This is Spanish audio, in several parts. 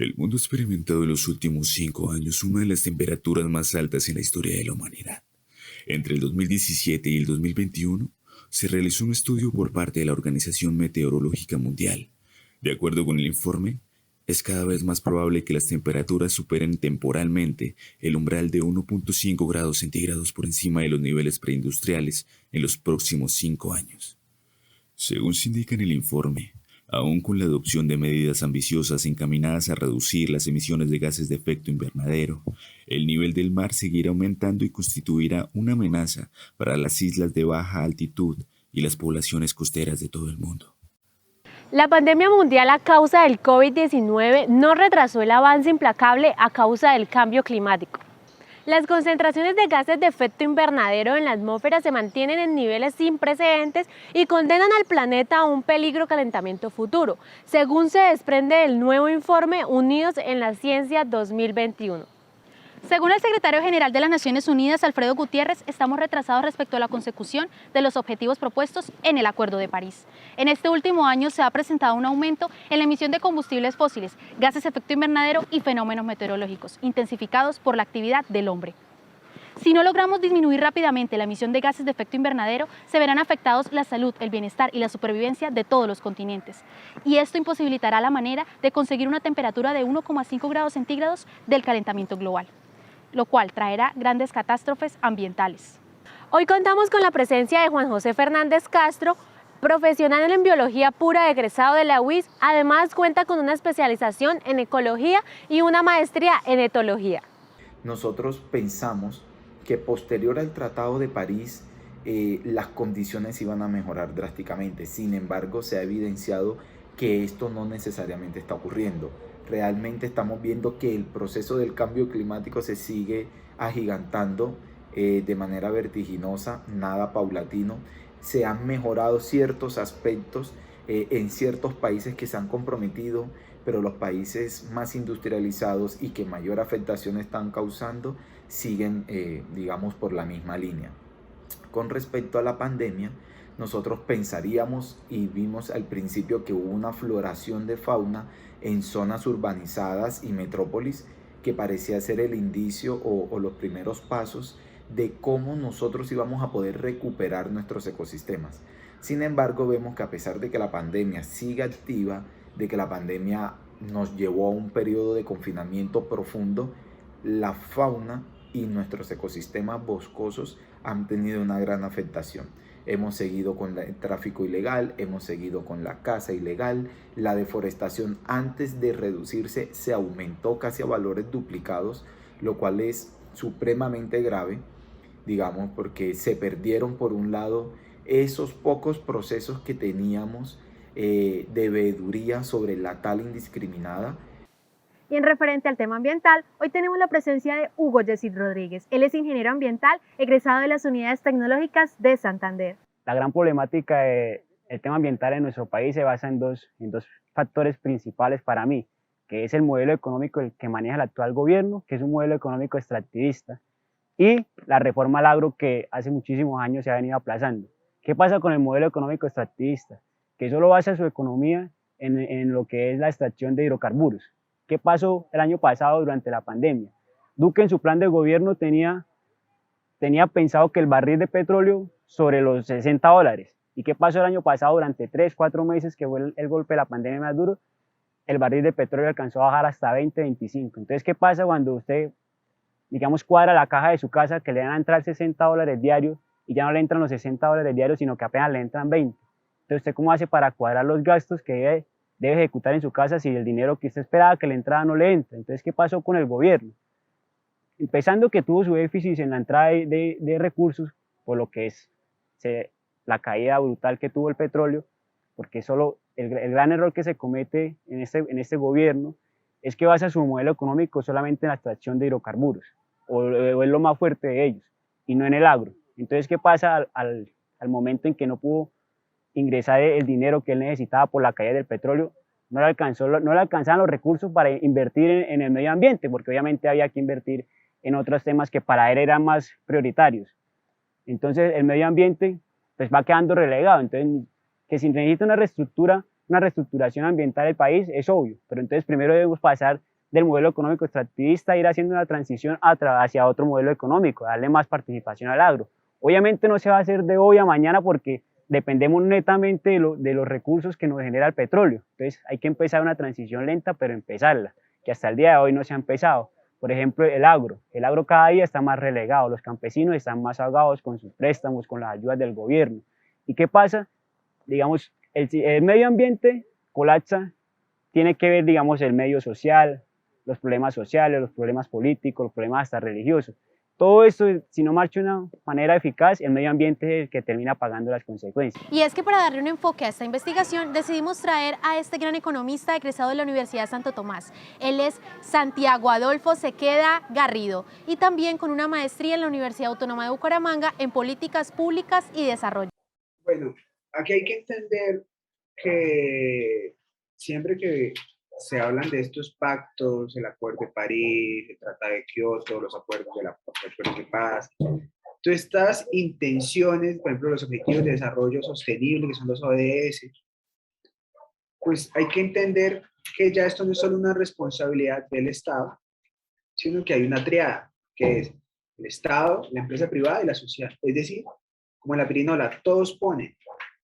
El mundo ha experimentado en los últimos 5 años una de las temperaturas más altas en la historia de la humanidad. Entre el 2017 y el 2021 se realizó un estudio por parte de la Organización Meteorológica Mundial. De acuerdo con el informe, es cada vez más probable que las temperaturas superen temporalmente el umbral de 1,5 grados centígrados por encima de los niveles preindustriales en los próximos 5 años. Según se indica en el informe, aún con la adopción de medidas ambiciosas encaminadas a reducir las emisiones de gases de efecto invernadero, el nivel del mar seguirá aumentando y constituirá una amenaza para las islas de baja altitud y las poblaciones costeras de todo el mundo. La pandemia mundial a causa del COVID-19 no retrasó el avance implacable a causa del cambio climático. Las concentraciones de gases de efecto invernadero en la atmósfera se mantienen en niveles sin precedentes y condenan al planeta a un peligro calentamiento futuro, según se desprende del nuevo informe Unidos en la Ciencia 2021. Según el secretario general de las Naciones Unidas, Alfredo Gutiérrez, estamos retrasados respecto a la consecución de los objetivos propuestos en el Acuerdo de París. En este último año se ha presentado un aumento en la emisión de combustibles fósiles, gases de efecto invernadero y fenómenos meteorológicos, intensificados por la actividad del hombre. Si no logramos disminuir rápidamente la emisión de gases de efecto invernadero, se verán afectados la salud, el bienestar y la supervivencia de todos los continentes. Y esto imposibilitará la manera de conseguir una temperatura de 1,5 grados centígrados del calentamiento global, lo cual traerá grandes catástrofes ambientales. Hoy contamos con la presencia de Juan José Fernández Castro, profesional en biología pura egresado de la UIS, además cuenta con una especialización en ecología y una maestría en etología. Nosotros pensamos que posterior al Tratado de París las condiciones iban a mejorar drásticamente. Sin embargo, se ha evidenciado que esto no necesariamente está ocurriendo. Realmente estamos viendo que el proceso del cambio climático se sigue agigantando de manera vertiginosa, nada paulatino. Se han mejorado ciertos aspectos en ciertos países que se han comprometido, pero los países más industrializados y que mayor afectación están causando siguen, digamos, por la misma línea. Con respecto a la pandemia, nosotros pensaríamos y vimos al principio que hubo una floración de fauna en zonas urbanizadas y metrópolis que parecía ser el indicio o los primeros pasos de cómo nosotros íbamos a poder recuperar nuestros ecosistemas. Sin embargo, vemos que a pesar de que la pandemia sigue activa, de que la pandemia nos llevó a un periodo de confinamiento profundo, la fauna y nuestros ecosistemas boscosos han tenido una gran afectación. Hemos seguido con el tráfico ilegal, hemos seguido con la caza ilegal, la deforestación antes de reducirse se aumentó casi a valores duplicados, lo cual es supremamente grave, digamos, porque se perdieron por un lado esos pocos procesos que teníamos de veeduría sobre la tala indiscriminada. Y en referente al tema ambiental, hoy tenemos la presencia de Hugo Yesid Rodríguez. Él es ingeniero ambiental, egresado de las Unidades Tecnológicas de Santander. La gran problemática del tema ambiental en nuestro país se basa en dos factores principales para mí, que es el modelo económico el que maneja el actual gobierno, que es un modelo económico extractivista, y la reforma al agro que hace muchísimos años se ha venido aplazando. ¿Qué pasa con el modelo económico extractivista? Que solo basa su economía en lo que es la extracción de hidrocarburos. ¿Qué pasó el año pasado durante la pandemia? Duque en su plan de gobierno tenía pensado que el barril de petróleo sobre los $60. ¿Y qué pasó el año pasado durante 3-4 meses que fue el golpe de la pandemia más duro? El barril de petróleo alcanzó a bajar hasta 20-25. Entonces, ¿qué pasa cuando usted, digamos, cuadra la caja de su casa que le van a entrar $60 diarios y ya no le entran los $60 diarios, sino que apenas le entran 20? Entonces, ¿usted cómo hace para cuadrar los gastos que debe ejecutar en su casa si el dinero que usted esperaba que le entrara no le entra? Entonces, ¿qué pasó con el gobierno? Empezando que tuvo su déficit en la entrada de recursos, por lo que es la caída brutal que tuvo el petróleo, porque solo el gran error que se comete en este gobierno es que basa su modelo económico solamente en la extracción de hidrocarburos, o es lo más fuerte de ellos, y no en el agro. Entonces, ¿qué pasa al momento en que no pudo ingresar el dinero que él necesitaba por la caída del petróleo? No le alcanzaban los recursos para invertir en el medio ambiente, porque obviamente había que invertir en otros temas que para él eran más prioritarios. Entonces el medio ambiente pues va quedando relegado. Entonces, que si necesita una reestructuración ambiental del país es obvio, pero entonces primero debemos pasar del modelo económico extractivista, ir haciendo una transición hacia otro modelo económico, darle más participación al agro. Obviamente no se va a hacer de hoy a mañana porque dependemos netamente de los recursos que nos genera el petróleo. Entonces hay que empezar una transición lenta, pero empezarla, que hasta el día de hoy no se ha empezado. Por ejemplo, el agro cada día está más relegado, los campesinos están más ahogados con sus préstamos, con las ayudas del gobierno. ¿Y qué pasa? Digamos, el medio ambiente colapsa, tiene que ver, digamos, el medio social, los problemas sociales, los problemas políticos, los problemas hasta religiosos. Todo esto, si no marcha de una manera eficaz, el medio ambiente es el que termina pagando las consecuencias. Y es que para darle un enfoque a esta investigación decidimos traer a este gran economista egresado de la Universidad Santo Tomás. Él es Santiago Adolfo Sequeda Garrido y también con una maestría en la Universidad Autónoma de Bucaramanga en Políticas Públicas y Desarrollo. Bueno, aquí hay que entender que siempre que se hablan de estos pactos, el Acuerdo de París, el Tratado de Kioto, los acuerdos de paz, todas estas intenciones, por ejemplo, los Objetivos de Desarrollo Sostenible, que son los ODS, pues hay que entender que ya esto no es solo una responsabilidad del Estado, sino que hay una triada, que es el Estado, la empresa privada y la social. Es decir, como en la pirinola, todos ponen,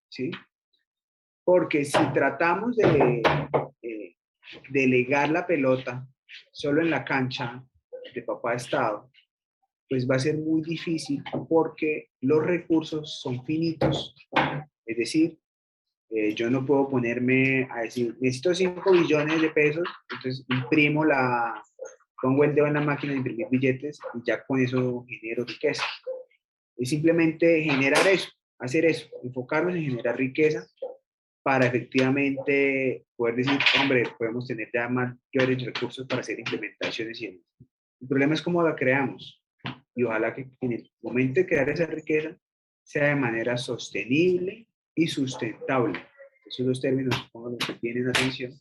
¿sí? Porque si tratamos de delegar la pelota solo en la cancha de papá Estado, pues va a ser muy difícil porque los recursos son finitos. Es decir, yo no puedo ponerme a decir, necesito 5 billones de pesos, entonces pongo el dedo en la máquina de imprimir billetes y ya con eso genero riqueza. Es simplemente generar eso, hacer eso, enfocarnos en generar riqueza para efectivamente poder decir, hombre, podemos tener ya mayores recursos para hacer implementaciones y demás. El problema es cómo la creamos y ojalá que en el momento de crear esa riqueza sea de manera sostenible y sustentable. Esos dos términos, pónganlo que tienen atención,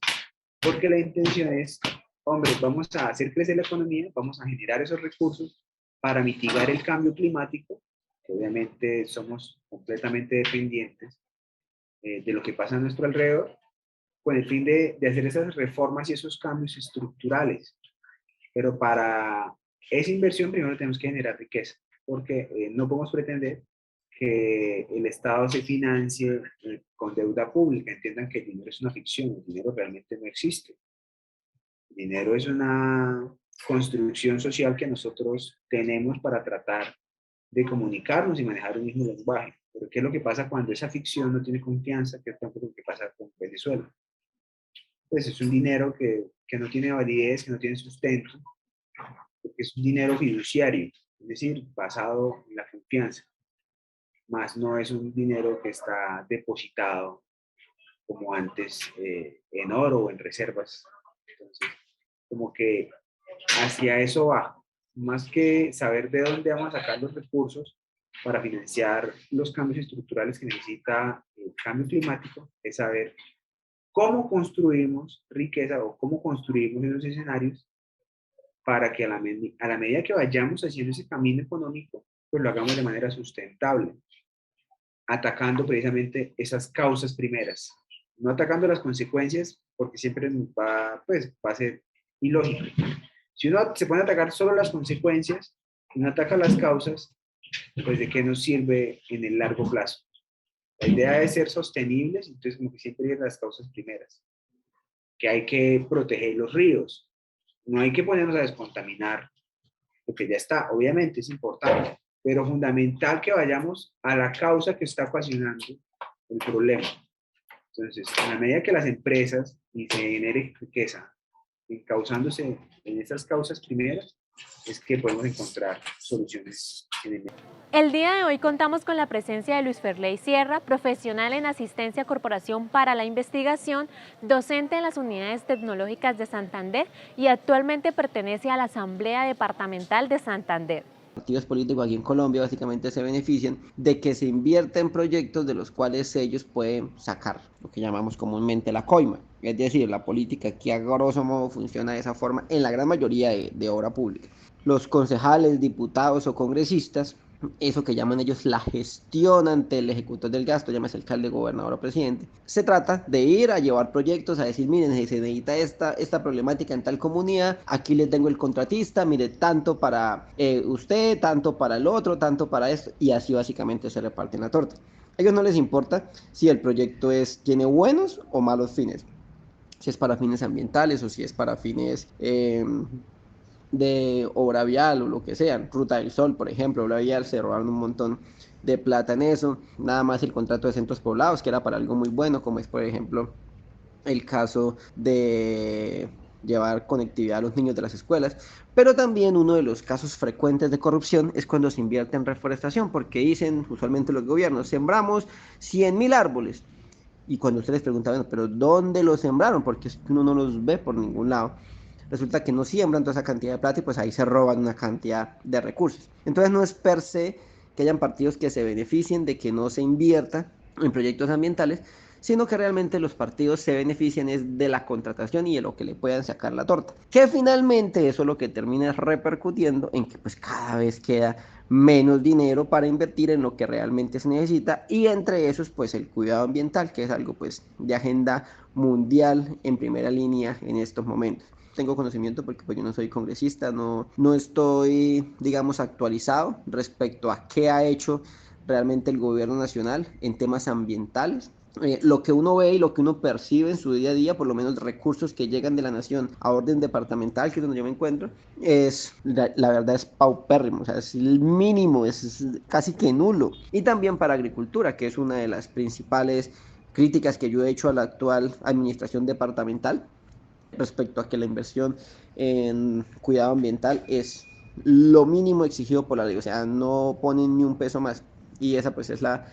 porque la intención es, hombre, vamos a hacer crecer la economía, vamos a generar esos recursos para mitigar el cambio climático, que obviamente somos completamente dependientes de lo que pasa a nuestro alrededor, con el fin de hacer esas reformas y esos cambios estructurales. Pero para esa inversión primero tenemos que generar riqueza, porque no podemos pretender que el Estado se financie con deuda pública. Entiendan que el dinero es una ficción, el dinero realmente no existe. El dinero es una construcción social que nosotros tenemos para tratar de comunicarnos y manejar un mismo lenguaje. Pero ¿qué es lo que pasa cuando esa ficción no tiene confianza? ¿Qué es lo que pasa con Venezuela? Pues es un dinero que no tiene validez, que no tiene sustento, porque es un dinero fiduciario, es decir, basado en la confianza, más no es un dinero que está depositado como antes en oro o en reservas. Entonces, como que hacia eso va, más que saber de dónde vamos a sacar los recursos para financiar los cambios estructurales que necesita el cambio climático, es saber cómo construimos riqueza o cómo construimos esos escenarios para que a la medida que vayamos haciendo ese camino económico, pues lo hagamos de manera sustentable, atacando precisamente esas causas primeras, no atacando las consecuencias, porque siempre va a ser ilógico. Si uno se pone a atacar solo las consecuencias y no ataca las causas, pues ¿de qué nos sirve en el largo plazo? La idea es ser sostenibles, entonces como que siempre hay las causas primeras, que hay que proteger los ríos, no hay que ponernos a descontaminar, porque ya está, obviamente es importante, pero fundamental que vayamos a la causa que está ocasionando el problema. Entonces, a la medida que las empresas y se genere riqueza encauzándose en esas causas primeras, es que podemos encontrar soluciones en el medio. El día de hoy contamos con la presencia de Luis Ferley Sierra, profesional en Asistencia Corporación para la Investigación, docente en las Unidades Tecnológicas de Santander y actualmente pertenece a la Asamblea Departamental de Santander. Los partidos políticos aquí en Colombia básicamente se benefician de que se invierta en proyectos de los cuales ellos pueden sacar lo que llamamos comúnmente la coima. Es decir, la política aquí a grosso modo funciona de esa forma en la gran mayoría de obra pública. Los concejales, diputados o congresistas eso que llaman ellos la gestión ante el ejecutor del gasto, llámese alcalde, gobernador o presidente. Se trata de ir a llevar proyectos, a decir, miren, se necesita esta problemática en tal comunidad, aquí les tengo el contratista, mire, tanto para usted, tanto para el otro, tanto para esto, y así básicamente se reparten la torta. A ellos no les importa si el proyecto tiene buenos o malos fines, si es para fines ambientales o si es para fines de obra vial o lo que sea. Ruta del Sol, por ejemplo, obra vial, se robaron un montón de plata en eso. Nada más el contrato de centros poblados, que era para algo muy bueno, como es, por ejemplo, el caso de llevar conectividad a los niños de las escuelas. Pero también uno de los casos frecuentes de corrupción es cuando se invierte en reforestación, porque dicen usualmente los gobiernos, sembramos 100.000 árboles. Y cuando ustedes preguntan, bueno, pero ¿dónde los sembraron? Porque uno no los ve por ningún lado. Resulta que no siembran toda esa cantidad de plata y pues ahí se roban una cantidad de recursos. Entonces no es per se que hayan partidos que se beneficien de que no se invierta en proyectos ambientales, sino que realmente los partidos se benefician es de la contratación y de lo que le puedan sacar la torta. Que finalmente eso lo que termina es repercutiendo en que pues cada vez queda menos dinero para invertir en lo que realmente se necesita, y entre esos pues el cuidado ambiental, que es algo pues de agenda mundial en primera línea en estos momentos. Tengo conocimiento porque pues yo no soy congresista, no estoy, digamos, actualizado respecto a qué ha hecho realmente el gobierno nacional en temas ambientales. Lo que uno ve y lo que uno percibe en su día a día, por lo menos recursos que llegan de la nación a orden departamental, que es donde yo me encuentro, es la verdad es paupérrimo, o sea, es el mínimo, es casi que nulo. Y también para agricultura, que es una de las principales críticas que yo he hecho a la actual administración departamental, respecto a que la inversión en cuidado ambiental es lo mínimo exigido por la ley, o sea, no ponen ni un peso más, y esa pues es la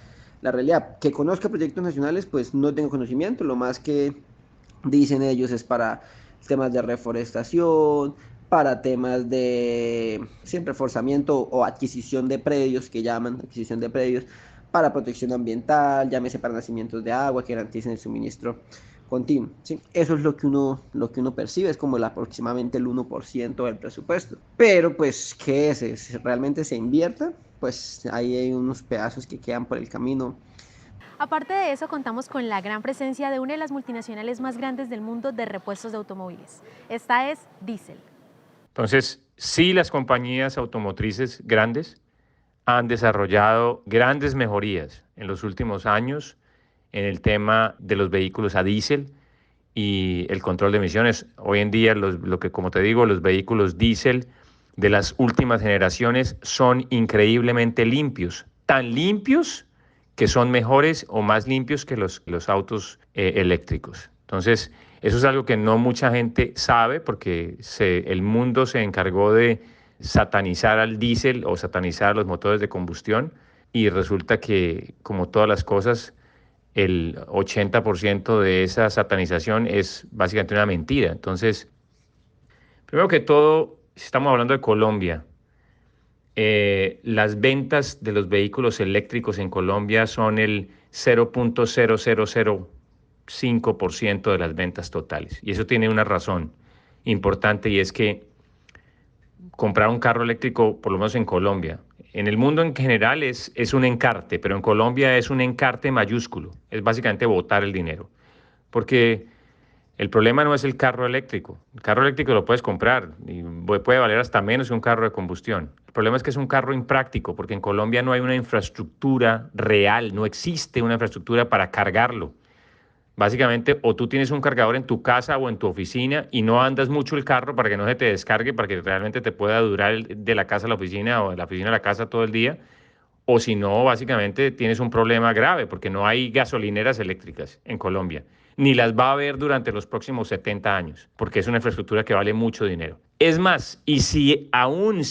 realidad. Que conozca proyectos nacionales, pues no tengo conocimiento, lo más que dicen ellos es para temas de reforestación, para temas de reforzamiento o adquisición de predios, que llaman adquisición de predios, para protección ambiental, llámese para nacimientos de agua que garanticen el suministro continuo, ¿sí? Eso es lo que uno percibe, es como aproximadamente el 1% del presupuesto. Pero pues, ¿qué es? Si realmente se invierta, pues ahí hay unos pedazos que quedan por el camino. Aparte de eso, contamos con la gran presencia de una de las multinacionales más grandes del mundo de repuestos de automóviles. Esta es Diesel. Entonces, sí, las compañías automotrices grandes han desarrollado grandes mejorías en los últimos años en el tema de los vehículos a diésel y el control de emisiones. Hoy en día, como te digo, los vehículos diésel de las últimas generaciones son increíblemente limpios, tan limpios que son mejores o más limpios que los autos eléctricos. Entonces, eso es algo que no mucha gente sabe, porque el mundo se encargó de satanizar al diésel o satanizar a los motores de combustión, y resulta que, como todas las cosas, el 80% de esa satanización es básicamente una mentira. Entonces, primero que todo, si estamos hablando de Colombia, las ventas de los vehículos eléctricos en Colombia son el 0.0005% de las ventas totales. Y eso tiene una razón importante, y es que comprar un carro eléctrico, por lo menos en Colombia, en el mundo en general es un encarte, pero en Colombia es un encarte mayúsculo. Es básicamente botar el dinero. Porque el problema no es el carro eléctrico. El carro eléctrico lo puedes comprar y puede valer hasta menos que un carro de combustión. El problema es que es un carro impráctico, porque en Colombia no hay una infraestructura real, no existe una infraestructura para cargarlo. Básicamente, o tú tienes un cargador en tu casa o en tu oficina y no andas mucho el carro para que no se te descargue, para que realmente te pueda durar de la casa a la oficina o de la oficina a la casa todo el día, o si no, básicamente tienes un problema grave, porque no hay gasolineras eléctricas en Colombia, ni las va a haber durante los próximos 70 años, porque es una infraestructura que vale mucho dinero. Es más, y si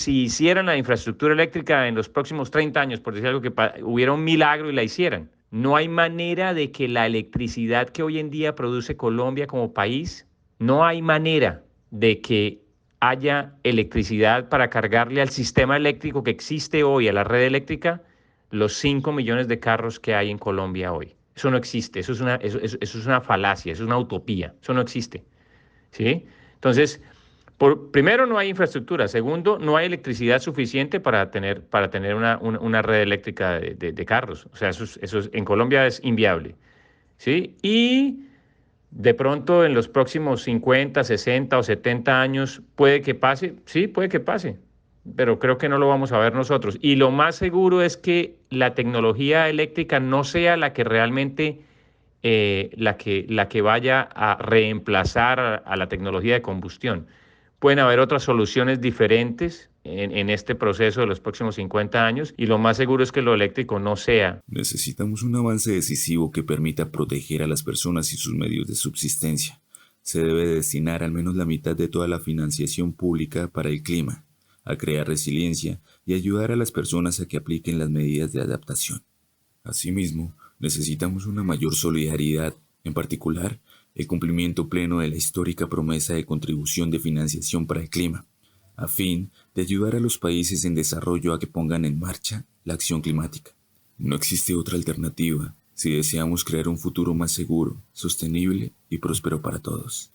hicieran la infraestructura eléctrica en los próximos 30 años, por decir algo, que hubiera un milagro y la hicieran, no hay manera de que la electricidad que hoy en día produce Colombia como país, no hay manera de que haya electricidad para cargarle al sistema eléctrico que existe hoy, a la red eléctrica, los 5 millones de carros que hay en Colombia hoy. Eso no existe, eso es una falacia, eso es una utopía, eso no existe, ¿sí? Entonces, Primero, no hay infraestructura. Segundo, no hay electricidad suficiente para tener una red eléctrica de carros. O sea, en Colombia es inviable, ¿sí? Y de pronto en los próximos 50, 60 o 70 años puede que pase. Sí, puede que pase, pero creo que no lo vamos a ver nosotros. Y lo más seguro es que la tecnología eléctrica no sea la que realmente la que vaya a reemplazar a la tecnología de combustión. Pueden haber otras soluciones diferentes en este proceso de los próximos 50 años y lo más seguro es que lo eléctrico no sea. Necesitamos un avance decisivo que permita proteger a las personas y sus medios de subsistencia. Se debe destinar al menos la mitad de toda la financiación pública para el clima, a crear resiliencia y ayudar a las personas a que apliquen las medidas de adaptación. Asimismo, necesitamos una mayor solidaridad, en particular, el cumplimiento pleno de la histórica promesa de contribución de financiación para el clima, a fin de ayudar a los países en desarrollo a que pongan en marcha la acción climática. No existe otra alternativa si deseamos crear un futuro más seguro, sostenible y próspero para todos.